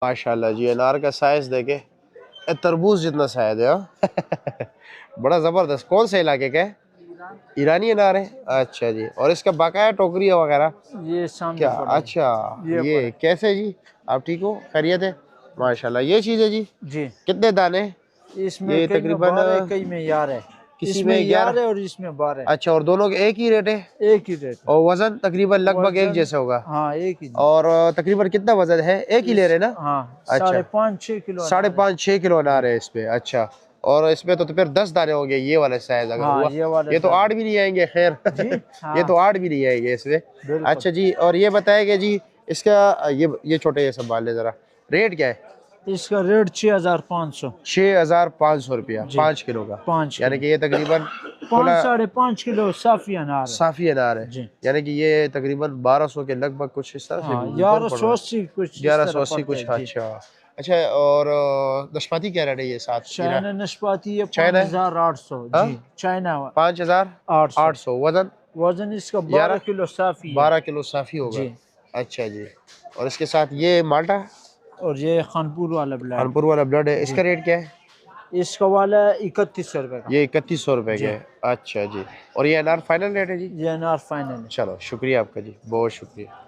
माशाल्लाह जी, अनार का साइज देखे तरबूज जितना शायद है हाँ? बड़ा जबरदस्त। कौन से इलाके का है? ईरानी अनार है। अच्छा जी। और इसका बकाया टोकरी वगैरह ये सामने क्या? पड़ा है। अच्छा, ये पड़ा कैसे जी? आप ठीक हो? खैरियत है? माशाल्लाह। ये चीज़ है जी, जी। कितने दाने? इसमें ये कई में तकरीबन 12 है, कई में 11 है। किसी इसमें में 11। 11 है और इसमें 12 है। अच्छा, और दोनों के एक ही रेट है? एक ही रेट है। और वजन तकरीबन लगभग एक वजन जैसा होगा? हाँ एक ही। और तकरीबन कितना वजन है? एक ही ले रहे ना? हाँ अच्छा, 5.5 6 किलो साढ़े अनार है। 5 6 किलो अनार है इस पे। अच्छा, और इसमें तो फिर 10 दाने होंगे ये वाले साइज अगर हाँ हुआ। ये वाले ये तो 8 भी नहीं आएंगे खैर जी ये हाँ तो 8 भी नहीं आएंगे इसमें। बिल्कुल। अच्छा जी, और ये बताएगा जी इसका ये छोटे ये संभाल ले जरा, रेट क्या है? इसका रेट 6500। 6500 रुपया जी 5 किलो का। 5 किलो। यानी कि ये तकरीबन 5 खुला 5.5 किलो साफी अनार है। साफी अनार है। जी यानी कि ये तकरीबन 1200 के लगभग कुछ इस तरह से हाँ ऊपर पड़ रहा है। 1180 कुछ इस ग्यारह तरह सौ अस्सी पड़ता है कुछ। जी। अच्छा अच्छा। और नाशपाती क्या रेट है ये साथ? चाइना नाशपाती है चाइना है? 5800 हाँ, जी। चाइना 800। 5800। वजन? वजन इसका 12 11। किलो साफी है 12 किलो साफी होगा। जी। अच्छा जी। और इसके साथ ये माल्टा और ये खानपुर वाला ब्लड कानपुर वाला ब्लड है, जी। इसका रेट क्या है? इसका वाला 3100 रुपए का। ये 3100 रुपए का जी है। अच्छा जी। और ये अनार फाइनल रेट है जी? ये अनार फाइनल है। चलो शुक्रिया आपका जी, बहुत शुक्रिया।